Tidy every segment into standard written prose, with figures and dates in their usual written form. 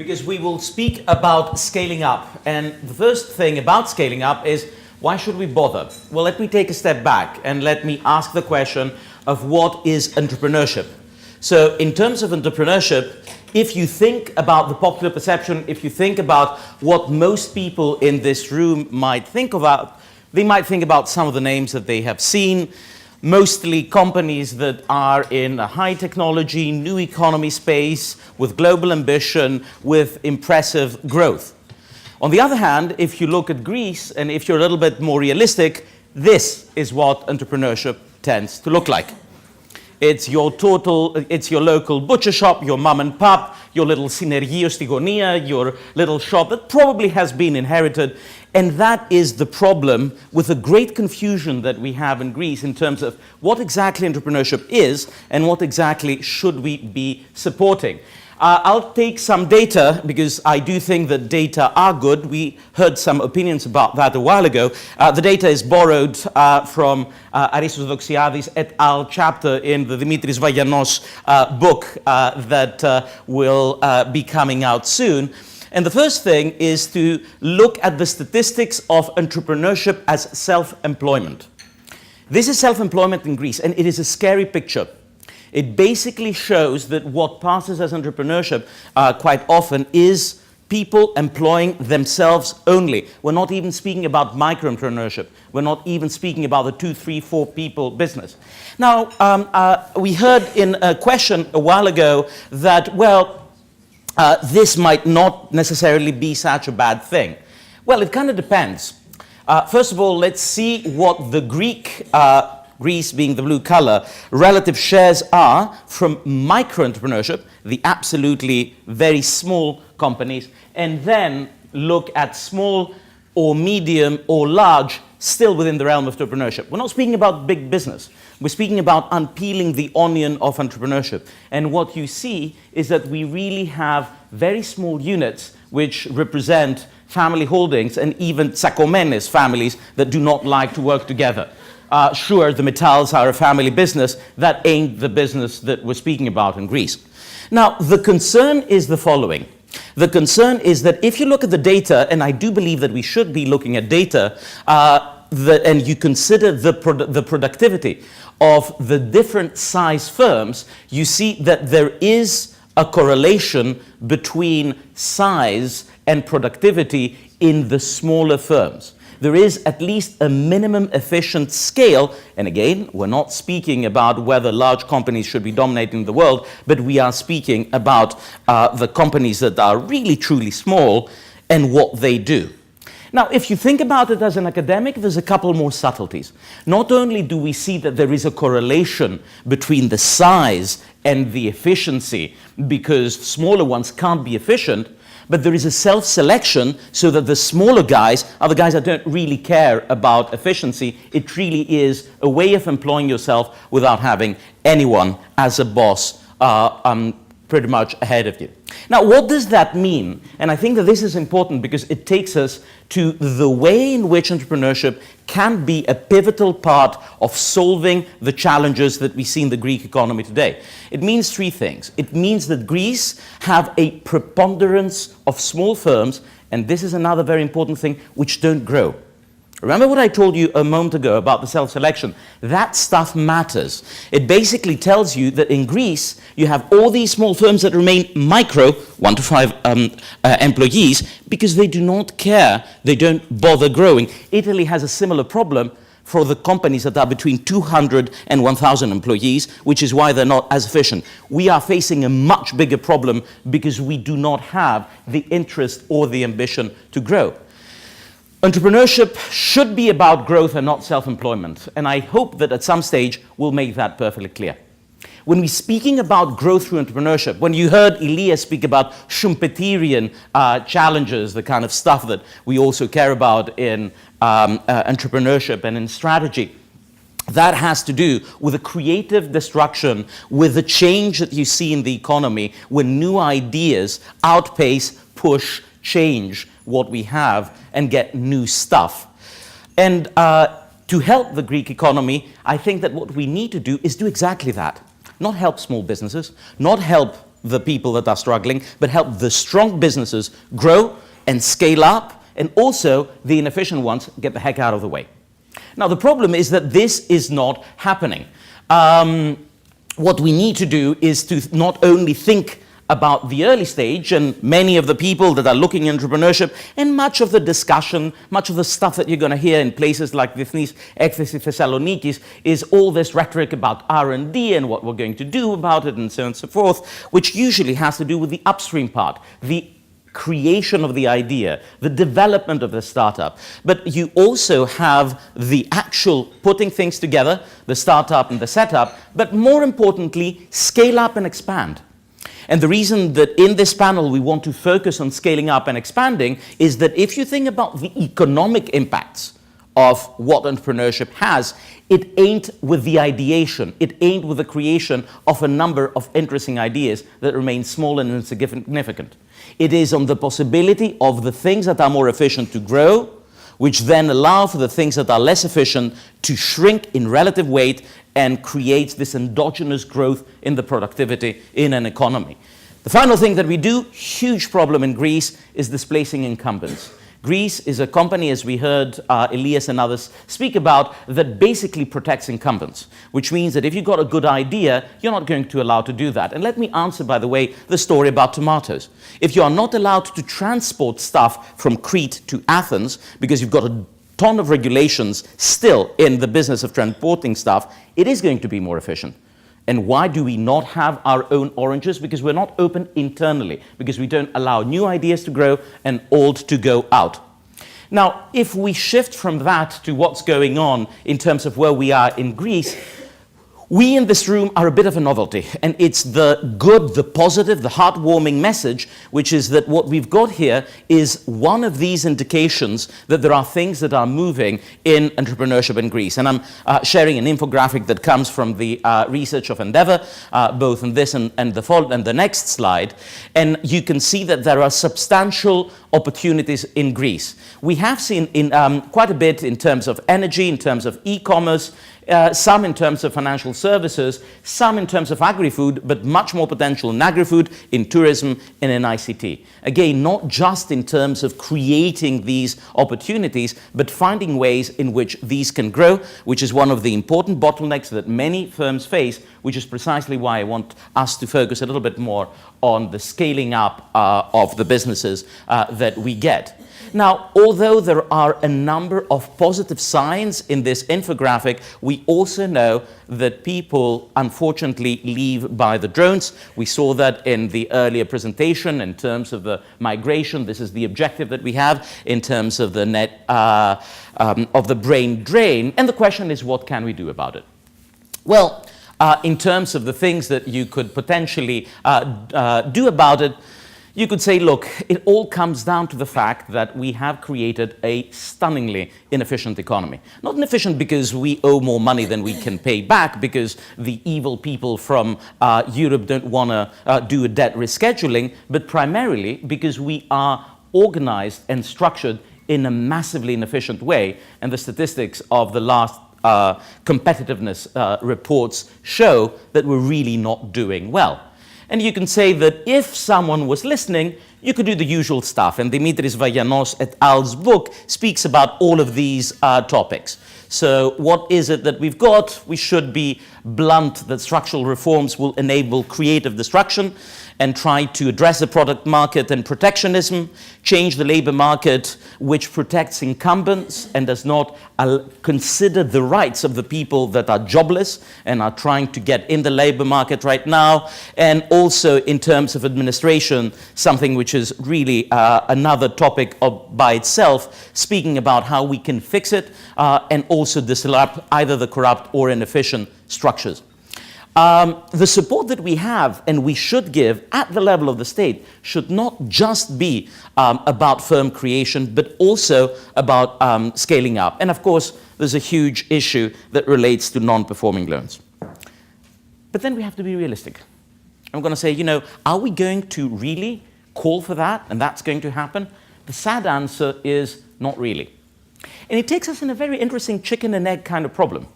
because we will speak about scaling up. And the first thing about scaling up is, why should we bother? Well, let me take a step back and let me ask the question of what is entrepreneurship. So in terms of entrepreneurship, if you think about the popular perception, if you think about what most people in this room might think about, they might think about some of the names that they have seen, mostly companies that are in a high technology, new economy space, with global ambition, with impressive growth. On the other hand, if you look at Greece, and if you're a little bit more realistic, this is what entrepreneurship tends to look like. It's your local butcher shop, your mum and pop, your little synergio στη γωνία, your little shop that probably has been inherited. And that is the problem with the great confusion that we have in Greece in terms of what exactly entrepreneurship is and what exactly should we be supporting. I'll take some data because I do think that data are good. We heard some opinions about that a while ago. The data is borrowed from Aristos Doxiadis et al. Chapter in the Dimitris Vagianos book that will be coming out soon. And the first thing is to look at the statistics of entrepreneurship as self-employment. This is self-employment in Greece, and it is a scary picture. It basically shows that what passes as entrepreneurship quite often is people employing themselves only. We're not even speaking about micro-entrepreneurship. We're not even speaking about the 2, 3, 4 people business. Now, we heard in a question a while ago that, well, this might not necessarily be such a bad thing. Well, it kind of depends. First of all, let's see what the Greece being the blue color, relative shares are from micro-entrepreneurship, the absolutely very small companies, and then look at small or medium or large, still within the realm of entrepreneurship. We're not speaking about big business. We're speaking about unpeeling the onion of entrepreneurship. And what you see is that we really have very small units which represent family holdings and even tsakomenes families that do not like to work together. Sure, the Metals are a family business. That ain't the business that we're speaking about in Greece. Now, the concern is the following. The concern is that if you look at the data, and I do believe that we should be looking at data, and you consider the productivity of the different size firms, you see that there is a correlation between size and productivity in the smaller firms. There is at least a minimum efficient scale, and again, we're not speaking about whether large companies should be dominating the world, but we are speaking about the companies that are really truly small and what they do. Now, if you think about it as an academic, there's a couple more subtleties. Not only do we see that there is a correlation between the size and the efficiency, because smaller ones can't be efficient, but there is a self-selection so that the smaller guys are the guys that don't really care about efficiency. It really is a way of employing yourself without having anyone as a boss pretty much ahead of you. Now, what does that mean? And I think that this is important because it takes us to the way in which entrepreneurship can be a pivotal part of solving the challenges that we see in the Greek economy today. It means three things. It means that Greece have a preponderance of small firms, and this is another very important thing, which don't grow. Remember what I told you a moment ago about the self-selection? That stuff matters. It basically tells you that in Greece, you have all these small firms that remain micro, 1 to 5 employees, because they do not care. They don't bother growing. Italy has a similar problem for the companies that are between 200 and 1,000 employees, which is why they're not as efficient. We are facing a much bigger problem because we do not have the interest or the ambition to grow. Entrepreneurship should be about growth and not self-employment, and I hope that at some stage we'll make that perfectly clear. When we're speaking about growth through entrepreneurship, when you heard Elias speak about Schumpeterian challenges, the kind of stuff that we also care about in entrepreneurship and in strategy, that has to do with a creative destruction, with the change that you see in the economy when new ideas outpace, push, change what we have and get new stuff. And to help the Greek economy, I think that what we need to do is do exactly that. Not help small businesses, not help the people that are struggling, but help the strong businesses grow and scale up, and also the inefficient ones get the heck out of the way. Now, the problem is that this is not happening. What we need to do is to not only think about the early stage, and many of the people that are looking at entrepreneurship, and much of the discussion, much of the stuff that you're going to hear in places like Diasporas Thessaloniki is all this rhetoric about R&D and what we're going to do about it and so on and so forth, which usually has to do with the upstream part, the creation of the idea, the development of the startup. But you also have the actual putting things together, the startup and the setup, but more importantly, scale up and expand. And the reason that in this panel we want to focus on scaling up and expanding is that if you think about the economic impacts of what entrepreneurship has, it ain't with the ideation, it ain't with the creation of a number of interesting ideas that remain small and insignificant. It is on the possibility of the things that are more efficient to grow, which then allow for the things that are less efficient to shrink in relative weight and create this endogenous growth in the productivity in an economy. The final thing that we do, huge problem in Greece, is displacing incumbents. Greece is a company, as we heard Elias and others speak about, that basically protects incumbents, which means that if you've got a good idea, you're not going to allow to do that. And let me answer, by the way, the story about tomatoes. If you are not allowed to transport stuff from Crete to Athens because you've got a ton of regulations still in the business of transporting stuff, it is going to be more efficient. And why do we not have our own oranges? Because we're not open internally, because we don't allow new ideas to grow and old to go out. Now, if we shift from that to what's going on in terms of where we are in Greece, we in this room are a bit of a novelty, and it's the good, the positive, the heartwarming message, which is that what we've got here is one of these indications that there are things that are moving in entrepreneurship in Greece. And I'm sharing an infographic that comes from the research of Endeavour, both in this and the next slide, and you can see that there are substantial opportunities in Greece. We have seen in quite a bit in terms of energy, in terms of e-commerce, some in terms of financial services, some in terms of agri-food, but much more potential in agri-food, in tourism, and in ICT. Again, not just in terms of creating these opportunities, but finding ways in which these can grow, which is one of the important bottlenecks that many firms face, which is precisely why I want us to focus a little bit more on the scaling up of the businesses that we get. Now, although there are a number of positive signs in this infographic, we also know that people, unfortunately, leave by the drones. We saw that in the earlier presentation in terms of the migration. This is the objective that we have in terms of the net of the brain drain. And the question is, what can we do about it? Well, in terms of the things that you could potentially do about it, you could say, look, it all comes down to the fact that we have created a stunningly inefficient economy. Not inefficient because we owe more money than we can pay back, because the evil people from Europe don't want to do a debt rescheduling, but primarily because we are organized and structured in a massively inefficient way. And the statistics of the last competitiveness reports show that we're really not doing well. And you can say that if someone was listening, you could do the usual stuff. And Dimitris Vagianos et al.'s book speaks about all of these topics. So what is it that we've got? We should be blunt that structural reforms will enable creative destruction and try to address the product market and protectionism, change the labor market which protects incumbents and does not consider the rights of the people that are jobless and are trying to get in the labor market right now, and also in terms of administration, something which is really another topic by itself, speaking about how we can fix it and also disrupt either the corrupt or inefficient structures. The support that we have and we should give at the level of the state should not just be about firm creation, but also about scaling up. And of course, there's a huge issue that relates to non-performing loans. But then we have to be realistic. I'm going to say, are we going to really call for that and that's going to happen? The sad answer is not really. And it takes us in a very interesting chicken and egg kind of problem.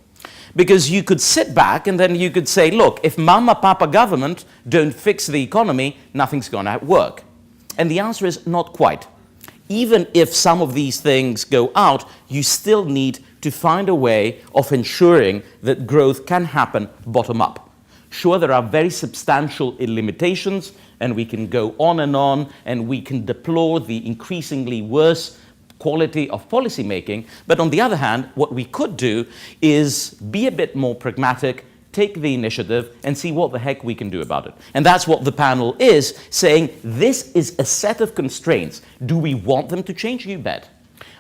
Because you could sit back and then you could say, look, if mama, papa government don't fix the economy, nothing's going to work. And the answer is not quite. Even if some of these things go out, you still need to find a way of ensuring that growth can happen bottom up. Sure, there are very substantial limitations, and we can go on, and we can deplore the increasingly worse quality of policy making. But on the other hand, what we could do is be a bit more pragmatic, take the initiative, and see what the heck we can do about it. And that's what the panel is, saying this is a set of constraints. Do we want them to change? You bet.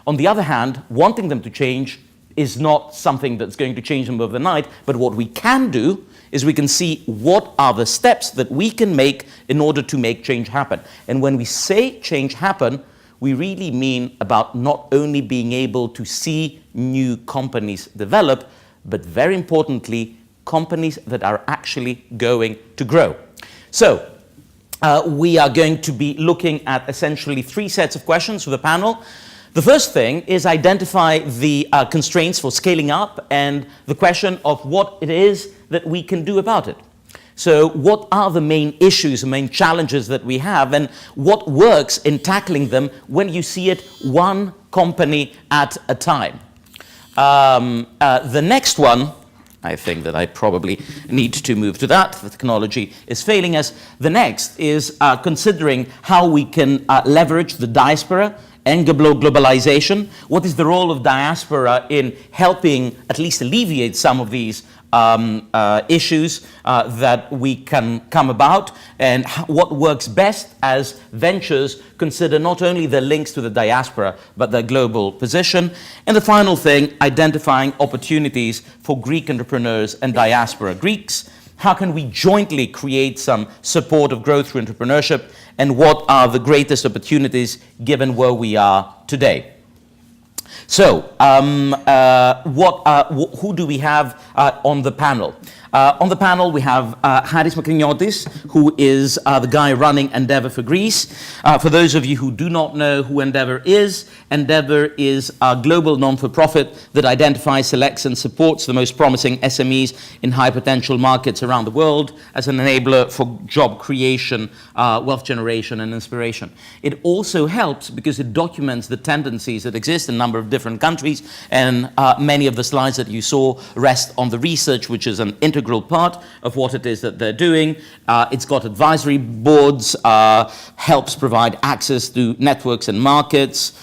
On the other hand, wanting them to change is not something that's going to change them overnight, but what we can do is we can see what are the steps that we can make in order to make change happen. And when we say change happen, we really mean about not only being able to see new companies develop, but very importantly, companies that are actually going to grow. So we are going to be looking at essentially 3 sets of questions for the panel. The first thing is identify the constraints for scaling up and the question of what it is that we can do about it. So what are the main issues, the main challenges that we have, and what works in tackling them when you see it one company at a time? The next one, I think that I probably need to move to that. The technology is failing us. The next is considering how we can leverage the diaspora and globalization. What is the role of diaspora in helping at least alleviate some of these issues that we can come about, and what works best as ventures consider not only the links to the diaspora but their global position. And the final thing, identifying opportunities for Greek entrepreneurs and diaspora Greeks. How can we jointly create some support of growth through entrepreneurship, and what are the greatest opportunities given where we are today? So, who do we have on the panel? On the panel, we have Haris Makryniotis, who is the guy running Endeavour for Greece. For those of you who do not know who Endeavour is a global non-for-profit that identifies, selects, and supports the most promising SMEs in high-potential markets around the world as an enabler for job creation, wealth generation, and inspiration. It also helps because it documents the tendencies that exist in a number of different countries, and many of the slides that you saw rest on the research, which is an integral part of what it is that they're doing. It's got advisory boards, helps provide access to networks and markets,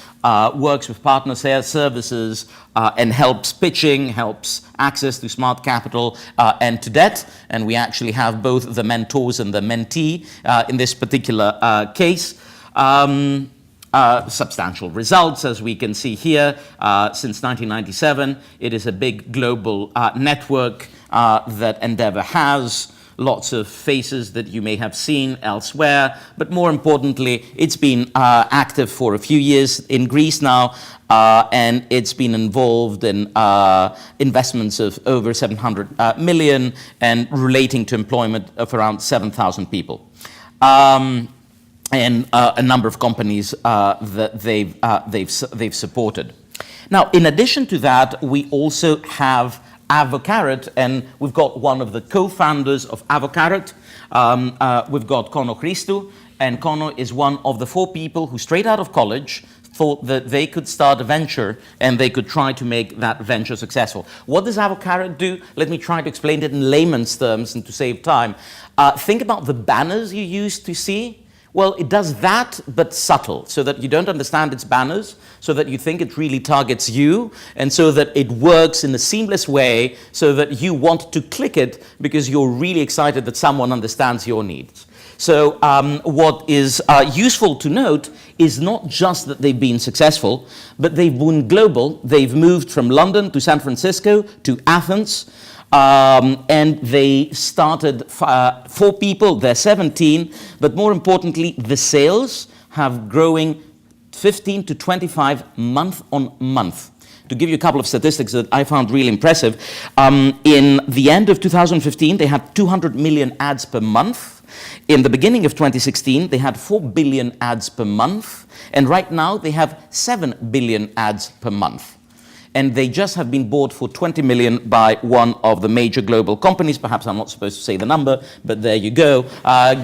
works with partner sales services, and helps pitching, helps access to smart capital and to debt. And we actually have both the mentors and the mentee in this particular case. Substantial results, as we can see here, since 1997. It is a big global network that Endeavour has. Lots of faces that you may have seen elsewhere, but more importantly, it's been active for a few years in Greece now, and it's been involved in investments of over 700 million and relating to employment of around 7,000 people. And a number of companies that they've supported. Now, in addition to that, we also have Avocarrot, and we've got one of the co-founders of Avocarrot. We've got Conno Christou, and Conno is one of the 4 people who, straight out of college, thought that they could start a venture and they could try to make that venture successful. What does Avocarrot do? Let me try to explain it in layman's terms and to save time. Think about the banners you used to see. Well, it does that, but subtle, so that you don't understand its banners, so that you think it really targets you, and so that it works in a seamless way, so that you want to click it because you're really excited that someone understands your needs. So what is useful to note is not just that they've been successful, but they've been global. They've moved from London to San Francisco to Athens. And they started 4 people, they're 17, but more importantly, the sales have growing 15 to 25 month on month. To give you a couple of statistics that I found really impressive, in the end of 2015, they had 200 million ads per month. In the beginning of 2016, they had 4 billion ads per month. And right now, they have 7 billion ads per month. and they just have been bought for 20 million by one of the major global companies. Perhaps I'm not supposed to say the number, but there you go.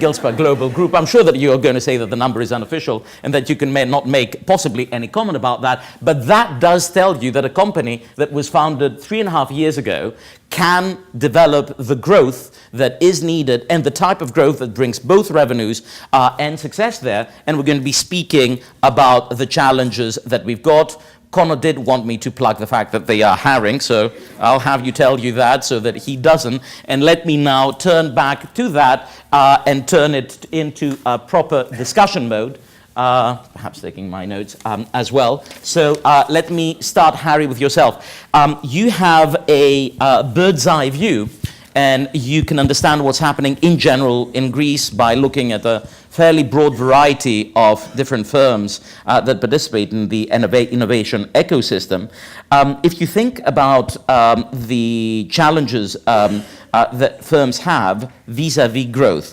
Gilsper Global Group. I'm sure that you are going to say that the number is unofficial and that you can not make possibly any comment about that, but that does tell you that a company that was founded 3.5 years ago can develop the growth that is needed and the type of growth that brings both revenues and success there. And we're going to be speaking about the challenges that we've got. Conno did want me to plug the fact that they are hiring, so I'll have you tell you that so that he doesn't. And let me now turn back to that and turn it into a proper discussion mode. Perhaps taking my notes as well. So let me start, Harry, with yourself. You have a bird's eye view, and you can understand what's happening in general in Greece by looking at a fairly broad variety of different firms that participate in the innovation ecosystem. If you think about the challenges that firms have vis-a-vis growth,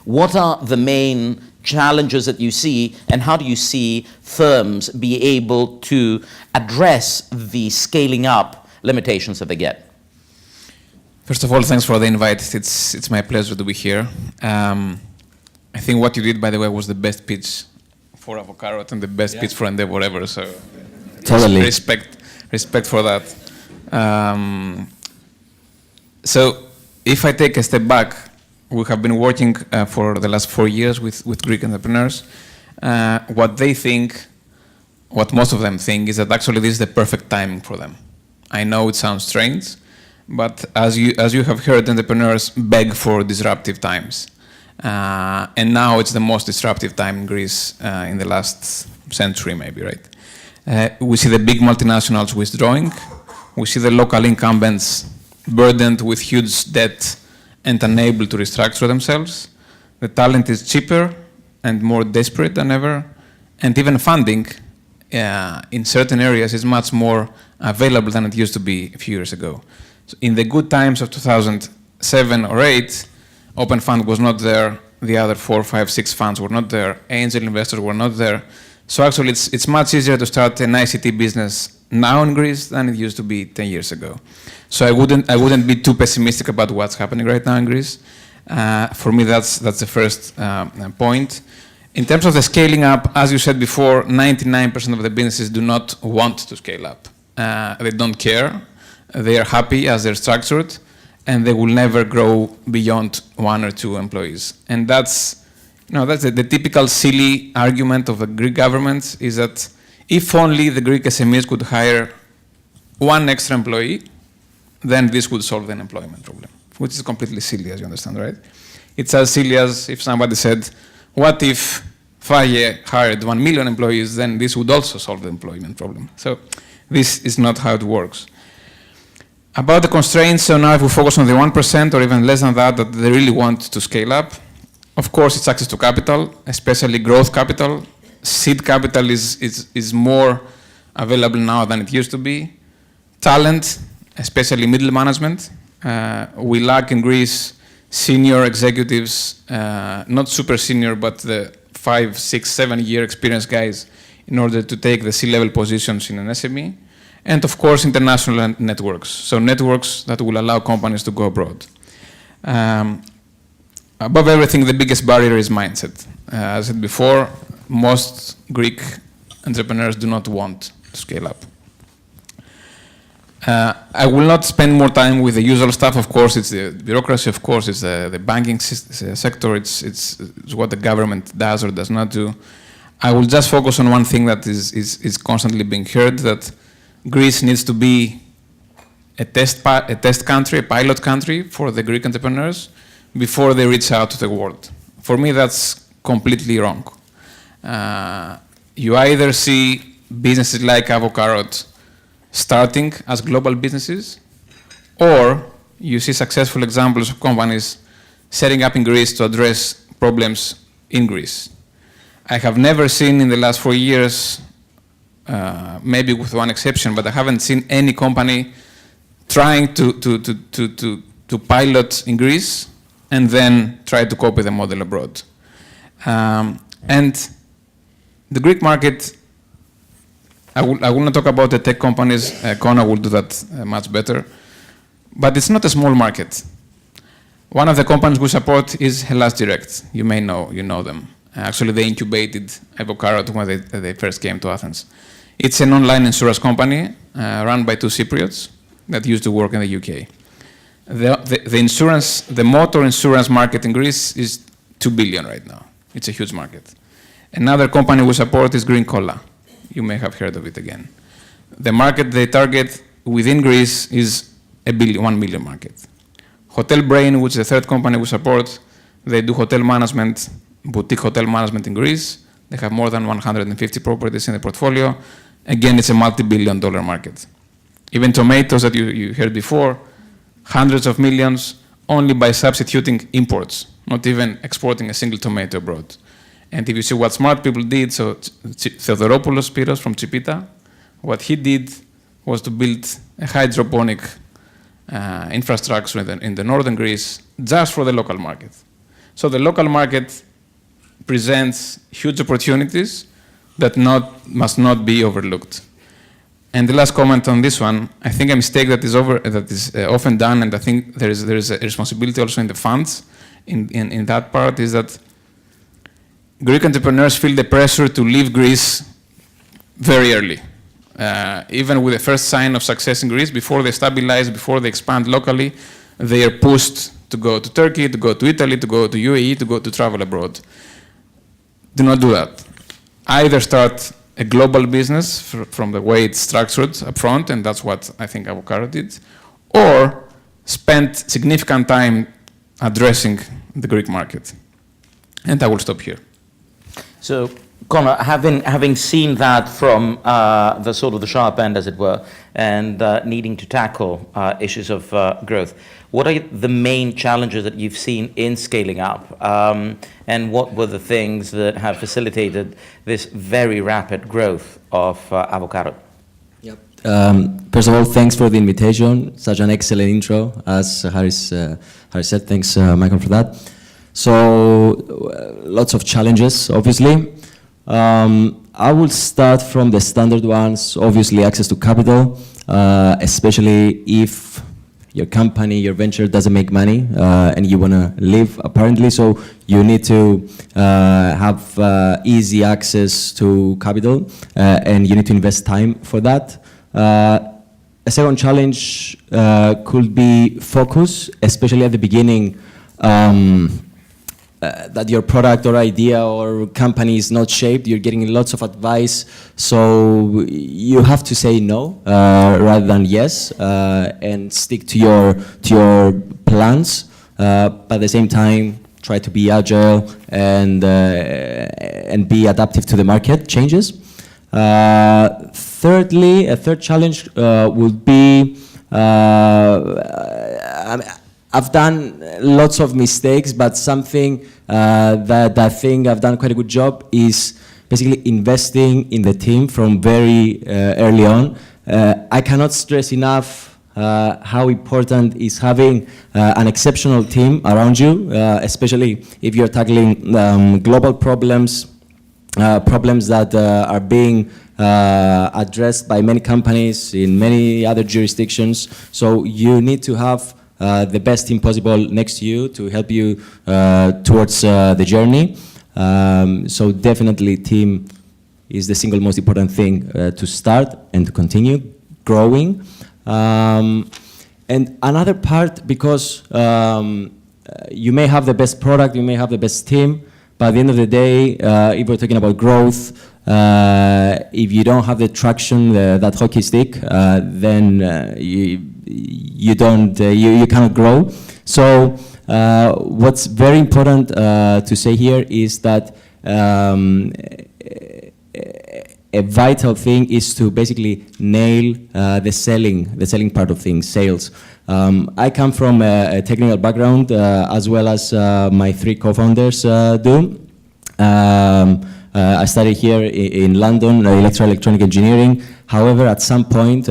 what are the main challenges that you see, and how do you see firms be able to address the scaling up limitations that they get? First of all, thanks for the invite. It's my pleasure to be here. I think what you did, by the way, was the best pitch for Avocarrot and the best pitch for Endeavor ever. So totally respect for that. So if I take a step back, we have been working for the last 4 years with Greek entrepreneurs. What they think, what most of them think, is that actually this is the perfect timing for them. I know it sounds strange, but as you have heard, entrepreneurs beg for disruptive times. And now it's the most disruptive time in Greece in the last century, maybe, right? We see the big multinationals withdrawing. We see the local incumbents burdened with huge debt and unable to restructure themselves. The talent is cheaper and more desperate than ever. And even funding in certain areas is much more available than it used to be a few years ago. So in the good times of 2007 or 8, Open Fund was not there. The other 4, 5, 6 funds were not there. Angel investors were not there. So actually, it's much easier to start an ICT business now in Greece than it used to be 10 years ago. So I wouldn't be too pessimistic about what's happening right now in Greece. For me, that's the first point. In terms of the scaling up, as you said before, 99% of the businesses do not want to scale up. They don't care. They are happy as they're structured, and they will never grow beyond 1 or 2 employees. And that's the typical silly argument of the Greek government, is that if only the Greek SMEs could hire 1 extra employee, then this would solve the unemployment problem, which is completely silly, as you understand, right? It's as silly as if somebody said, what if Faye hired 1 million employees, then this would also solve the employment problem. So this is not how it works. About the constraints, so now if we focus on the 1% or even less than that they really want to scale up, of course it's access to capital, especially growth capital. Seed capital is more available now than it used to be. Talent, especially middle management. We lack in Greece senior executives, not super senior, but the 5, 6, 7 year experienced guys in order to take the C-level positions in an SME. And of course, international networks. So networks that will allow companies to go abroad. Above everything, the biggest barrier is mindset. As I said before, most Greek entrepreneurs do not want to scale up. I will not spend more time with the usual stuff. Of course, it's the bureaucracy. Of course, it's the banking sector. It's what the government does or does not do. I will just focus on one thing that is constantly being heard, that Greece needs to be a test country, a pilot country for the Greek entrepreneurs before they reach out to the world. For me, that's completely wrong. You either see businesses like Avocarrot starting as global businesses, or you see successful examples of companies setting up in Greece to address problems in Greece. I have never seen in the last 4 years, maybe with one exception, but I haven't seen any company trying to pilot in Greece and then try to copy the model abroad. And the Greek market I will not talk about the tech companies. Conno will do that much better. But it's not a small market. One of the companies we support is Hellas Direct. You may know, you know them. Actually, they incubated Avocarrot when they first came to Athens. It's an online insurance company run by two Cypriots that used to work in the UK. The motor insurance market in Greece is 2 billion right now. It's a huge market. Another company we support is Green Cola. You may have heard of it again. The market they target within Greece is 1 million market. Hotel Brain, which is the third company we support, they do hotel management, boutique hotel management in Greece. They have more than 150 properties in the portfolio. Again, it's a multi-billion-dollar market. Even tomatoes that you heard before, hundreds of millions only by substituting imports, not even exporting a single tomato abroad. And if you see what smart people did, so Theodoropoulos Spiros from Chipita, what he did was to build a hydroponic infrastructure in the northern Greece just for the local market. So the local market presents huge opportunities that must not be overlooked. And the last comment on this one, I think a mistake that is often done, and I think there is a responsibility also in the funds in that part, is that Greek entrepreneurs feel the pressure to leave Greece very early. Even with the first sign of success in Greece, before they stabilize, before they expand locally, they are pushed to go to Turkey, to go to Italy, to go to UAE, to travel abroad. Do not do that. Either start a global business from the way it's structured up front, and that's what I think Avocarrot did, or spend significant time addressing the Greek market. And I will stop here. So, Conno, having seen that from the sort of the sharp end, as it were, and needing to tackle issues of growth, what are the main challenges that you've seen in scaling up, and what were the things that have facilitated this very rapid growth of Avocarrot? Yep. First of all, thanks for the invitation. Such an excellent intro, as Harry said. Thanks, Michael, for that. So, lots of challenges, obviously. I will start from the standard ones, obviously access to capital, especially if your company, your venture doesn't make money and you want to live, apparently. So you need to have easy access to capital and you need to invest time for that. A second challenge could be focus, especially at the beginning. That your product or idea or company is not shaped, you're getting lots of advice, so you have to say no rather than yes, and stick to your plans, but at the same time try to be agile and be adaptive to the market changes. Thirdly, a third challenge would be I've done lots of mistakes, but something that I think I've done quite a good job is basically investing in the team from very early on. I cannot stress enough how important is having an exceptional team around you, especially if you're tackling global problems, problems that are being addressed by many companies in many other jurisdictions. So you need to have the best team possible next to you to help you towards the journey. So definitely team is the single most important thing to start and to continue growing. And another part, because you may have the best product, you may have the best team, but at the end of the day, if we're talking about growth, if you don't have the traction, that hockey stick, then you cannot grow. So what's very important to say here is that a vital thing is to basically nail the selling part of things, sales. I come from a technical background as well as my three co-founders do. I studied here in London, electronic engineering. However, at some point,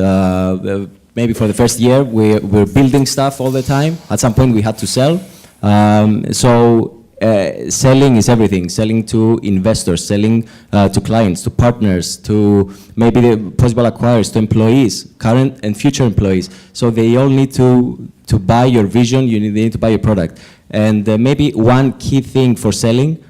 maybe for the first year, we're building stuff all the time. At some point, we had to sell. So selling is everything. Selling to investors, selling to clients, to partners, to maybe the possible acquirers, to employees, current and future employees. So they all need to buy your vision, they need to buy your product. And maybe one key thing for selling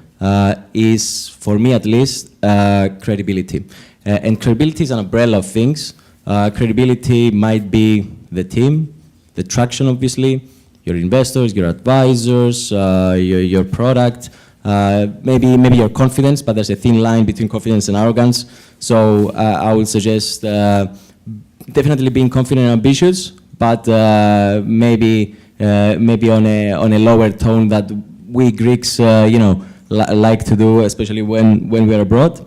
is, for me at least, credibility. And credibility is an umbrella of things. Credibility might be the team, the traction, obviously, your investors, your advisors, your product, maybe your confidence, but there's a thin line between confidence and arrogance. So I would suggest definitely being confident and ambitious, but maybe on a lower tone that we Greeks, like to do, especially when we're abroad.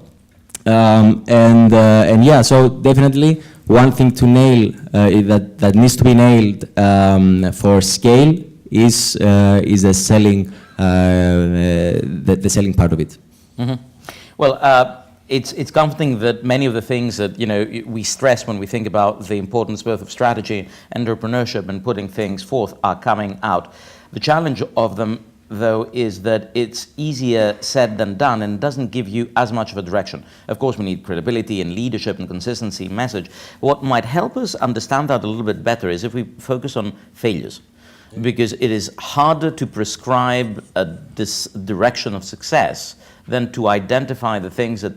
And yeah, so definitely one thing to nail that needs to be nailed for scale is the selling, the selling part of it. Mm-hmm. Well, it's comforting that many of the things that we stress when we think about the importance both of strategy, entrepreneurship, and putting things forth are coming out. The challenge of them, though, is that it's easier said than done and doesn't give you as much of a direction. Of course, we need credibility and leadership and consistency message. What might help us understand that a little bit better is if we focus on failures, because it is harder to prescribe this direction of success than to identify the things that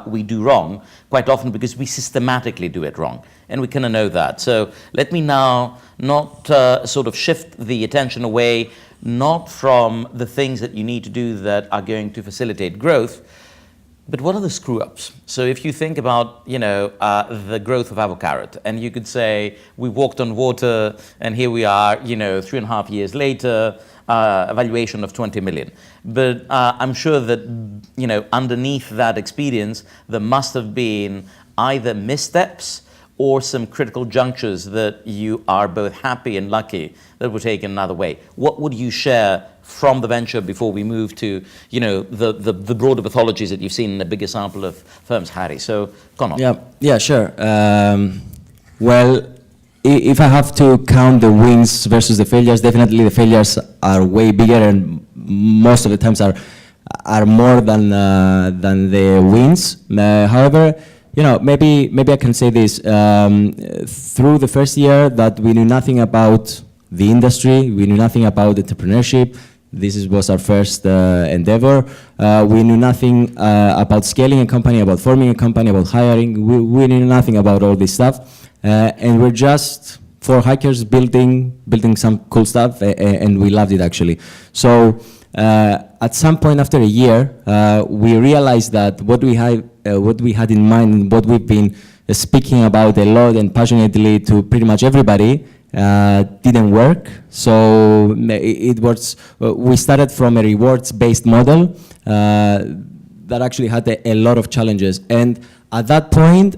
we do wrong, quite often because we systematically do it wrong. And we kind of know that. So let me now not sort of shift the attention away, not from the things that you need to do that are going to facilitate growth, but what are the screw-ups? So if you think about, the growth of Avocarrot, and you could say, we walked on water, and here we are, 3.5 years later, a valuation of 20 million. But I'm sure that, underneath that experience, there must have been either missteps or some critical junctures that you are both happy and lucky that were taken another way. What would you share from the venture before we move to, the broader pathologies that you've seen in a bigger sample of firms, Harry? So, Conno. Yeah, sure. Well, if I have to count the wins versus the failures, definitely the failures are way bigger and most of the times are more than the wins. However, maybe I can say this. Through the first year that we knew nothing about the industry, we knew nothing about entrepreneurship. This was our first endeavor. We knew nothing about scaling a company, about forming a company, about hiring. We knew nothing about all this stuff. And we're just 4 hackers building some cool stuff, and we loved it actually. So at some point after a year, we realized that what we had in mind, what we've been speaking about a lot and passionately to pretty much everybody, didn't work. So it was. We started from a rewards-based model that actually had a lot of challenges, and at that point,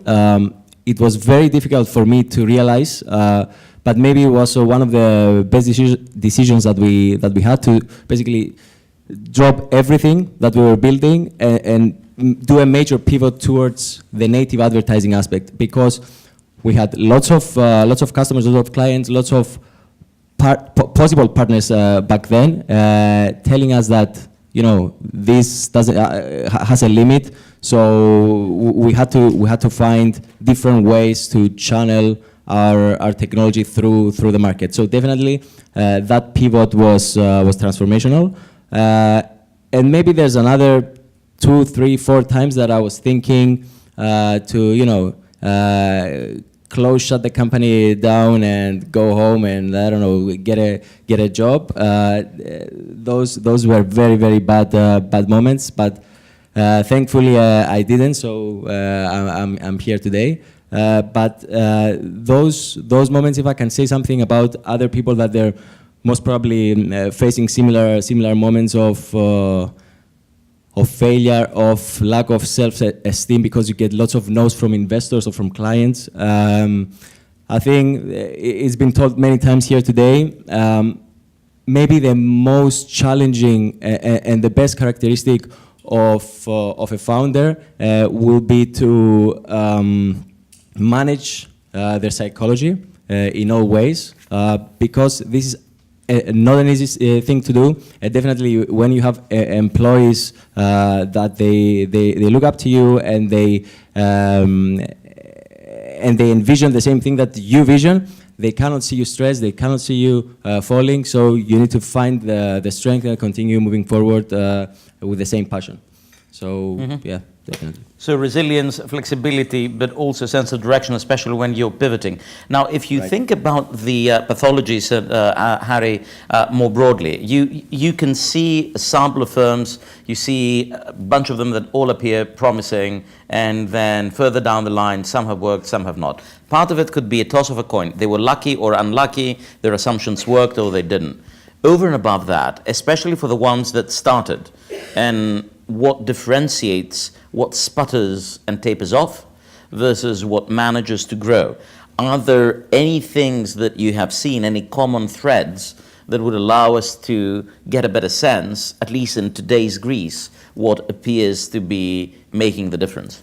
it was very difficult for me to realize. But maybe it was one of the best decisions that we had to basically drop everything that we were building and do a major pivot towards the native advertising aspect, because we had lots of customers, lots of clients, lots of possible partners back then telling us that this doesn't has a limit. So we had to find different ways to channel our technology through the market. So definitely that pivot was transformational. And maybe there's another 2, 3, 4 times that I was thinking to shut the company down and go home and I don't know, get a job. Those were very, very bad moments, but thankfully I didn't. So I'm here today. But those moments, if I can say something about other people that they're most probably facing similar moments of failure, of lack of self-esteem because you get lots of no's from investors or from clients. I think it's been told many times here today, maybe the most challenging and the best characteristic of a founder will be to manage their psychology in all ways, because this is not an easy thing to do. Definitely, when you have employees that they look up to you and they envision the same thing that you vision, they cannot see you stressed, they cannot see you falling, so you need to find the strength and continue moving forward with the same passion. So, yeah, definitely. So resilience, flexibility, but also sense of direction, especially when you're pivoting. Now, if you think about the pathologies, Harry, more broadly, you can see a sample of firms, you see a bunch of them that all appear promising, and then further down the line, some have worked, some have not. Part of it could be a toss of a coin. They were lucky or unlucky, their assumptions worked or they didn't. Over and above that, especially for the ones that started, and what differentiates what sputters and tapers off versus what manages to grow? Are there any things that you have seen, any common threads that would allow us to get a better sense, at least in today's Greece, what appears to be making the difference?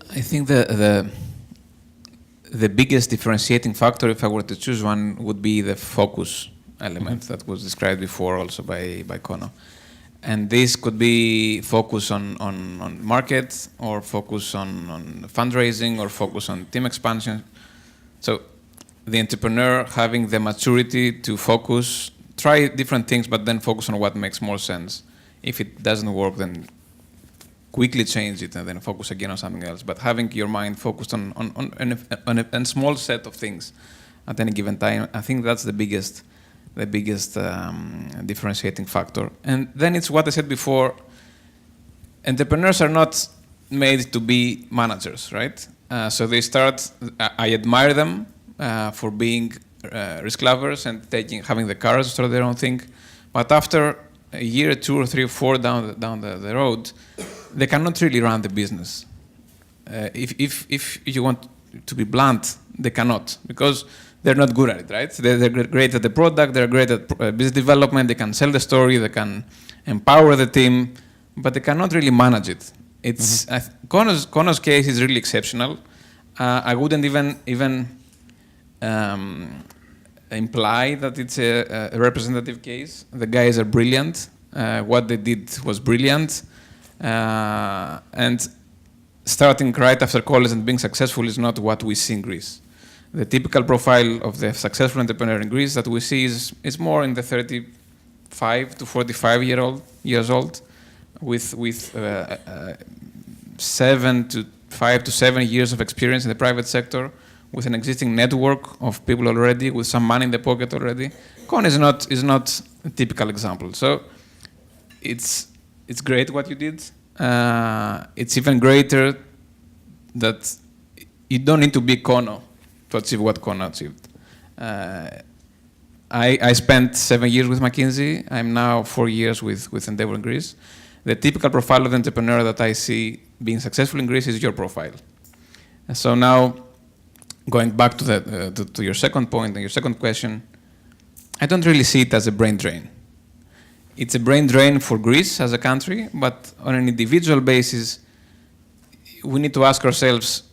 I think the biggest differentiating factor, if I were to choose one, would be the focus element that was described before also by Conno. And this could be focus on market, or focus on fundraising, or focus on team expansion. So the entrepreneur having the maturity to focus, try different things, but then focus on what makes more sense. If it doesn't work, then quickly change it and then focus again on something else. But having your mind focused on a small set of things at any given time, I think that's the biggest differentiating factor. And then it's what I said before, entrepreneurs are not made to be managers, right? So they start, I admire them for being risk lovers and having the courage to start their own thing. But after a year, 2 or 3 or 4 down the road, they cannot really run the business. If you want to be blunt, they cannot, because they're not good at it, right? They're great at the product, they're great at business development, they can sell the story, they can empower the team, but they cannot really manage it. It's Conno's case is really exceptional. I wouldn't even imply that it's a representative case. The guys are brilliant. What they did was brilliant. And starting right after college and being successful is not what we see in Greece. The typical profile of the successful entrepreneur in Greece that we see is more in the 35 to 45 years old, with 5 to 7 years of experience in the private sector, with an existing network of people already, with some money in the pocket already. Conno is not a typical example. So it's great what you did. It's even greater that you don't need to be Conno to achieve what Conno achieved. I spent 7 years with McKinsey. I'm now 4 years with Endeavor in Greece. The typical profile of the entrepreneur that I see being successful in Greece is your profile. And so now, going back to your second point and your second question, I don't really see it as a brain drain. It's a brain drain for Greece as a country, but on an individual basis, we need to ask ourselves,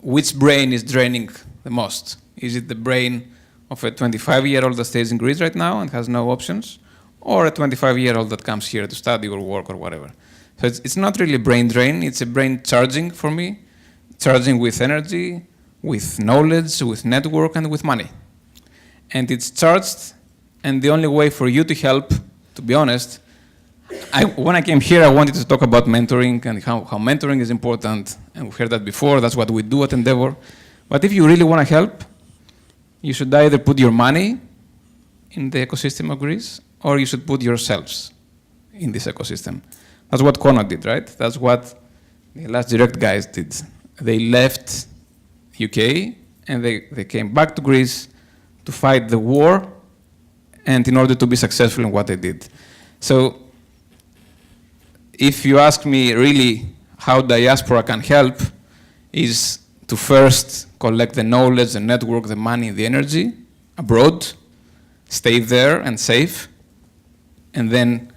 which brain is draining the most? Is it the brain of a 25-year-old that stays in Greece right now and has no options, or a 25-year-old that comes here to study or work or whatever? So it's not really a brain drain, it's a brain charging for me, charging with energy, with knowledge, with network, and with money. And it's charged, and the only way for you to help, to be honest, when I came here, I wanted to talk about mentoring and how mentoring is important, and we've heard that before, that's what we do at Endeavor. But if you really want to help, you should either put your money in the ecosystem of Greece, or you should put yourselves in this ecosystem. That's what Conno did, right? That's what the last direct guys did. They left UK, and they came back to Greece to fight the war, and in order to be successful in what they did. So if you ask me really how diaspora can help, is to first collect the knowledge, the network, the money, the energy abroad, stay there and safe, and then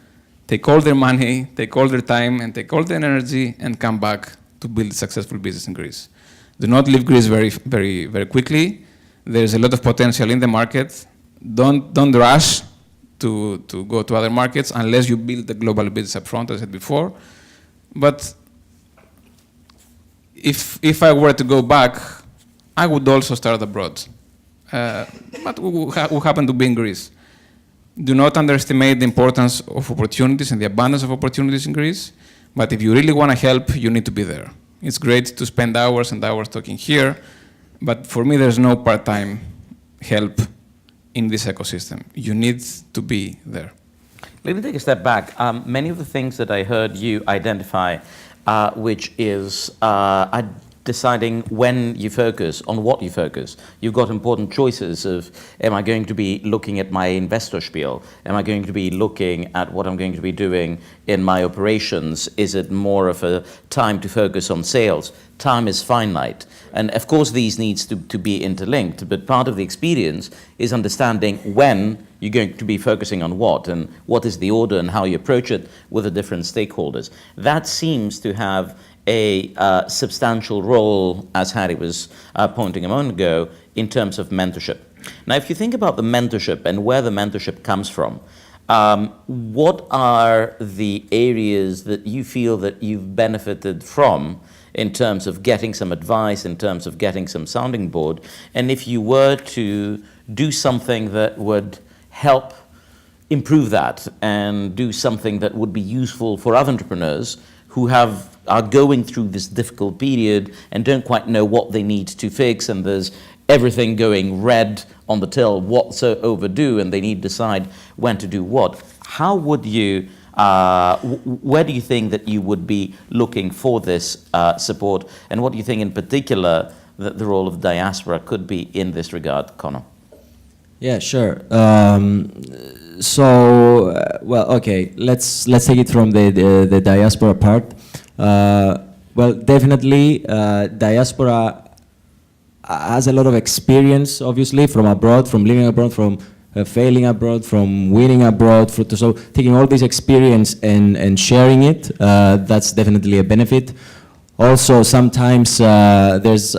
take all their money, take all their time, and take all their energy, and come back to build a successful business in Greece. Do not leave Greece very, very, very quickly. There's a lot of potential in the market. Don't rush to go to other markets unless you build the global business up front, as I said before. But if I were to go back, I would also start abroad. But we happen to be in Greece. Do not underestimate the importance of opportunities and the abundance of opportunities in Greece. But if you really want to help, you need to be there. It's great to spend hours and hours talking here, but for me, there's no part-time help in this ecosystem. You need to be there. Let me take a step back. Many of the things that I heard you identify, which is deciding when you focus, on what you focus. You've got important choices of, am I going to be looking at my investor spiel? Am I going to be looking at what I'm going to be doing in my operations? Is it more of a time to focus on sales? Time is finite. And of course, these needs to be interlinked, but part of the experience is understanding when you're going to be focusing on what, and what is the order and how you approach it with the different stakeholders. That seems to have a substantial role, as Harry was pointing a moment ago, in terms of mentorship. Now, if you think about the mentorship and where the mentorship comes from, what are the areas that you feel that you've benefited from in terms of getting some advice, in terms of getting some sounding board? And if you were to do something that would help improve that and do something that would be useful for other entrepreneurs who are going through this difficult period and don't quite know what they need to fix, and there's everything going red on the till, what's so overdue, and they need to decide when to do what. How would you, where do you think that you would be looking for this support, and what do you think in particular that the role of Diaspora could be in this regard, Conno? Yeah, sure. Well, okay, let's take it from the diaspora part. Well, definitely, diaspora has a lot of experience, obviously, from abroad, from living abroad, from failing abroad, from winning abroad. So taking all this experience and sharing it, that's definitely a benefit. Also, sometimes there's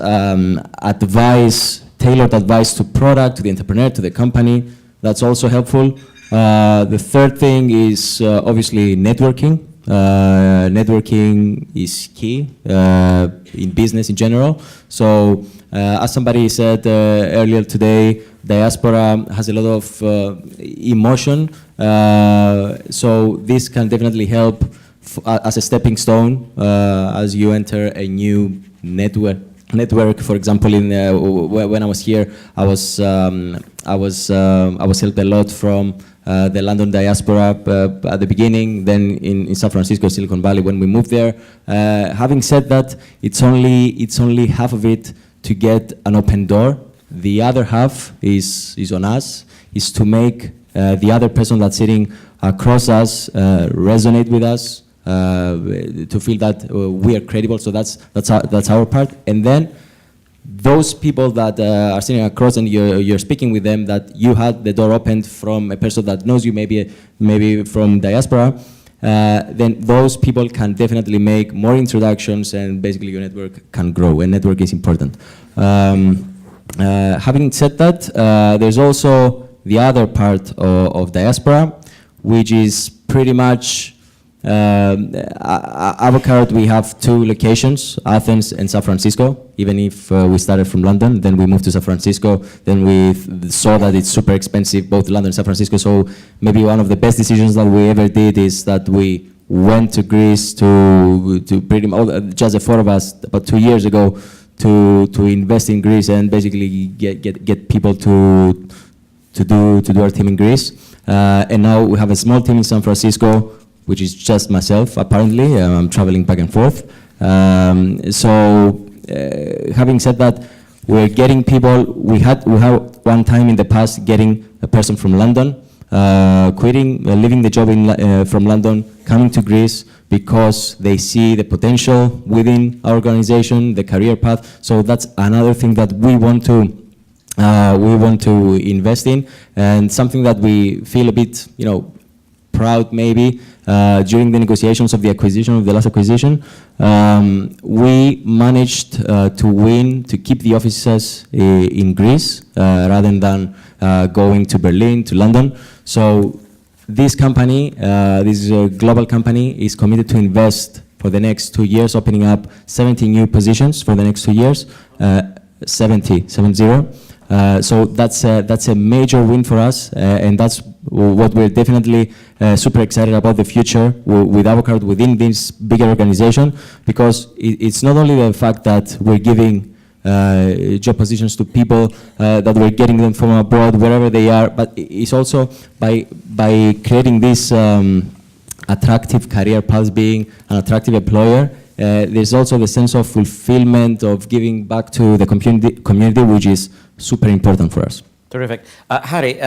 tailored advice to product, to the entrepreneur, to the company. That's also helpful. The third thing is obviously networking. Networking is key in business in general. So as somebody said earlier today, diaspora has a lot of emotion. So this can definitely help as a stepping stone as you enter a new network. For example, when I was here, I was helped a lot from the London diaspora at the beginning, then in San Francisco, Silicon Valley when we moved there. Having said that, it's only half of it to get an open door. The other half is on us, is to make the other person that's sitting across us resonate with us, to feel that we are credible. So that's our part. And then those people that are sitting across and you're speaking with them, that you had the door opened from a person that knows you, maybe from diaspora, then those people can definitely make more introductions, and basically your network can grow, and network is important. Having said that, there's also the other part of diaspora, which is pretty much Avocarrot. We have 2 locations, Athens and San Francisco. Even if we started from London, then we moved to San Francisco, then we saw that it's super expensive, both London and San Francisco. So maybe one of the best decisions that we ever did is that we went to Greece to pretty much, just the 4 of us, about 2 years ago, to invest in Greece and basically get people to do our team in Greece. And now we have a small team in San Francisco, which is just myself, apparently. I'm traveling back and forth. Having said that, we're getting people. We had one time in the past getting a person from London, quitting, leaving the job from London, coming to Greece because they see the potential within our organization, the career path. So that's another thing that we want to invest in, and something that we feel a bit, proud maybe, during the negotiations of the acquisition, of the last acquisition, we managed to win, to keep the offices in Greece rather than going to Berlin, to London. So this company, this global company, is committed to invest for the next 2 years, opening up 70 new positions for the next 2 years, 70. So that's a major win for us, and that's what we're definitely super excited about the future with Avocarrot within this bigger organization, because it's not only the fact that we're giving job positions to people, that we're getting them from abroad, wherever they are, but it's also by creating this attractive career paths, being an attractive employer. There's also the sense of fulfillment, of giving back to the community, which is super important for us. Terrific. Harry,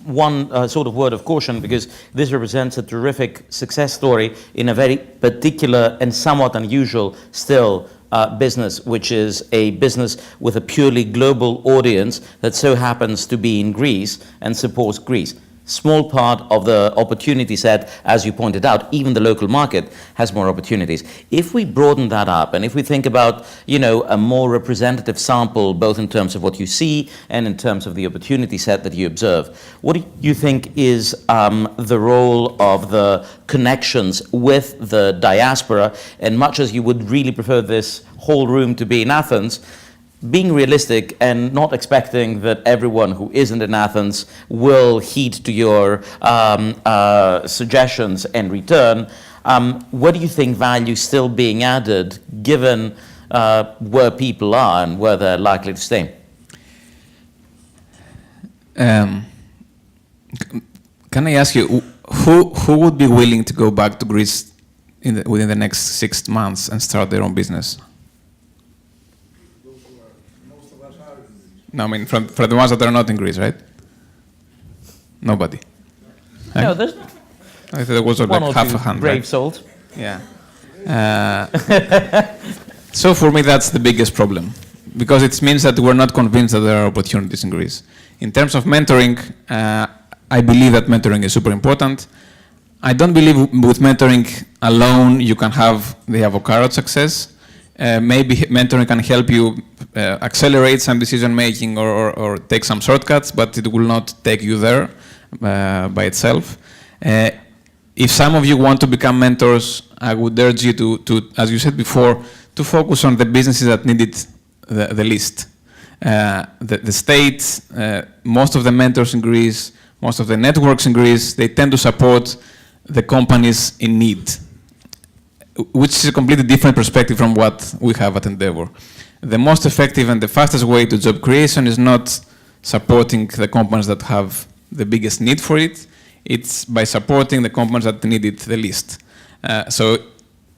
one sort of word of caution, because this represents a terrific success story in a very particular and somewhat unusual still business, which is a business with a purely global audience that so happens to be in Greece and supports Greece. Small part of the opportunity set, as you pointed out, even the local market has more opportunities. If we broaden that up, and if we think about, a more representative sample, both in terms of what you see and in terms of the opportunity set that you observe, what do you think is the role of the connections with the diaspora? And much as you would really prefer this whole room to be in Athens, being realistic and not expecting that everyone who isn't in Athens will heed to your suggestions and return, what do you think value still being added given where people are and where they're likely to stay? Can I ask you, who would be willing to go back to Greece within the next 6 months and start their own business? No, I mean, from the ones that are not in Greece, right? Nobody. No, there's I thought there was like half a hand. Brave right? souls. Yeah. So for me, that's the biggest problem, because it means that we're not convinced that there are opportunities in Greece. In terms of mentoring, I believe that mentoring is super important. I don't believe with mentoring alone you can have the Avocarrot success. Maybe mentoring can help you accelerate some decision making or take some shortcuts, but it will not take you there by itself. If some of you want to become mentors, I would urge you to, as you said before, to focus on the businesses that need it the least. The state, most of the mentors in Greece, most of the networks in Greece, they tend to support the companies in need, which is a completely different perspective from what we have at Endeavor. The most effective and the fastest way to job creation is not supporting the companies that have the biggest need for it. It's by supporting the companies that need it the least. So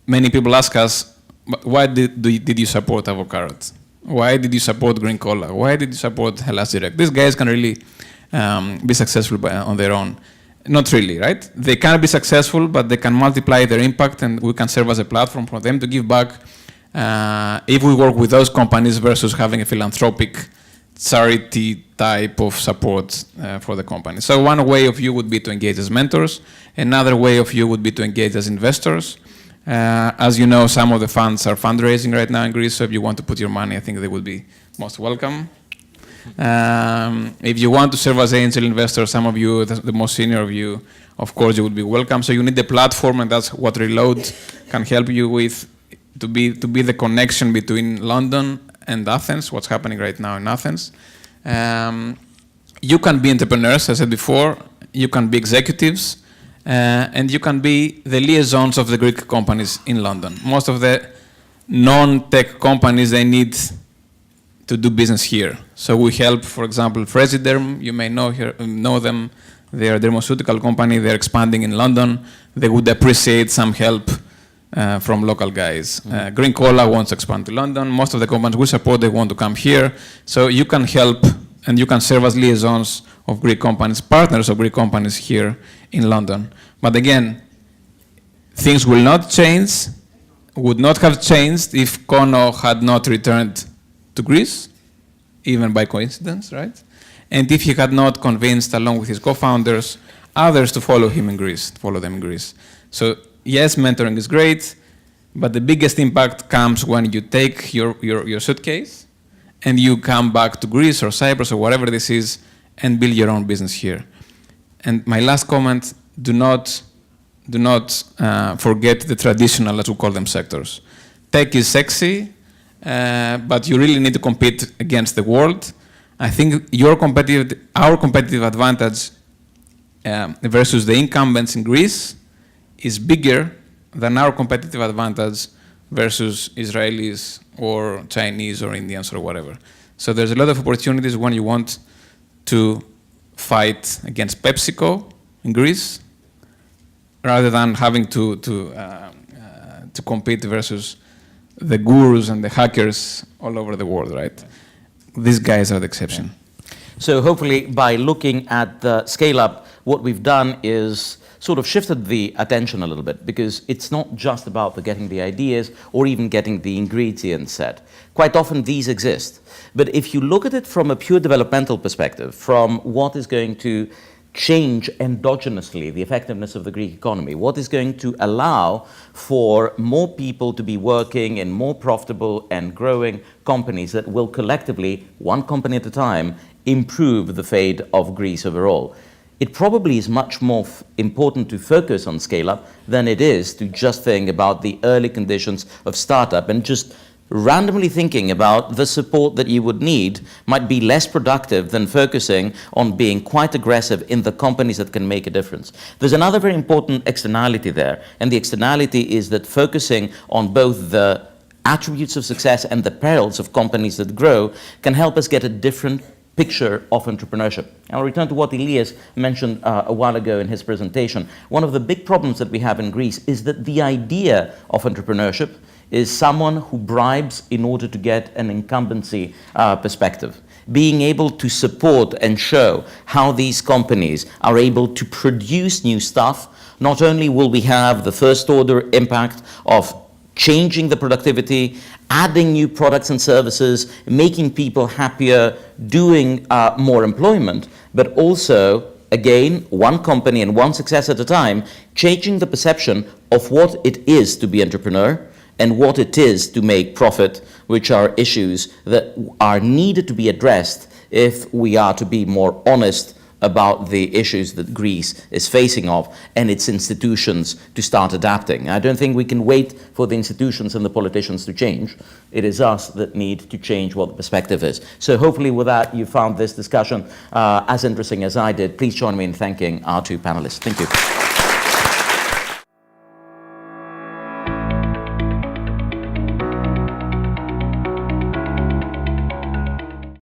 many people ask us, why did you support Avocarrot? Why did you support Green Cola? Why did you support Hellas Direct? These guys can really be successful on their own. Not really, right? They can be successful, but they can multiply their impact, and we can serve as a platform for them to give back if we work with those companies versus having a philanthropic charity type of support for the company. So one way of view would be to engage as mentors. Another way of view would be to engage as investors. As you know, some of the funds are fundraising right now in Greece, so if you want to put your money, I think they would be most welcome. If you want to serve as angel investor, some of you, the most senior of you, of course, you would be welcome. So you need a platform, and that's what Reload can help you with, to be the connection between London and Athens, what's happening right now in Athens. You can be entrepreneurs, as I said before. You can be executives, and you can be the liaisons of the Greek companies in London. Most of the non-tech companies, they need to do business here. So we help, for example, Fresiderm, you may know them. They are a dermaceutical company. They're expanding in London. They would appreciate some help from local guys. Green Cola wants to expand to London. Most of the companies we support, they want to come here. So you can help, and you can serve as liaisons of Greek companies, partners of Greek companies here in London. But again, things will not change, would not have changed if Conno had not returned to Greece, even by coincidence, right? And if he had not convinced, along with his co-founders, others to follow him in Greece, to follow them in Greece. So yes, mentoring is great, but the biggest impact comes when you take your suitcase and you come back to Greece or Cyprus or whatever this is and build your own business here. And my last comment, do not forget the traditional, let's call them, sectors. Tech is sexy, but you really need to compete against the world. I think our competitive advantage versus the incumbents in Greece is bigger than our competitive advantage versus Israelis or Chinese or Indians or whatever. So there's a lot of opportunities when you want to fight against PepsiCo in Greece, rather than having to compete versus the gurus and the hackers all over the world, right? These guys are the exception. So hopefully by looking at the scale-up, what we've done is sort of shifted the attention a little bit, because it's not just about getting the ideas or even getting the ingredients set. Quite often these exist. But if you look at it from a pure developmental perspective, from what is going to change endogenously the effectiveness of the Greek economy, what is going to allow for more people to be working in more profitable and growing companies that will collectively, one company at a time, improve the fate of Greece overall. It probably is much more important to focus on scale-up than it is to just think about the early conditions of startup, and just randomly thinking about the support that you would need might be less productive than focusing on being quite aggressive in the companies that can make a difference. There's another very important externality there, and the externality is that focusing on both the attributes of success and the perils of companies that grow can help us get a different picture of entrepreneurship. I'll return to what Elias mentioned a while ago in his presentation. One of the big problems that we have in Greece is that the idea of entrepreneurship is someone who bribes in order to get an incumbency perspective. Being able to support and show how these companies are able to produce new stuff, not only will we have the first order impact of changing the productivity, adding new products and services, making people happier, doing more employment, but also, again, one company and one success at a time, changing the perception of what it is to be entrepreneur and what it is to make profit, which are issues that are needed to be addressed if we are to be more honest about the issues that Greece is facing off and its institutions to start adapting. I don't think we can wait for the institutions and the politicians to change. It is us that need to change what the perspective is. So hopefully with that you found this discussion as interesting as I did. Please join me in thanking our two panelists. Thank you.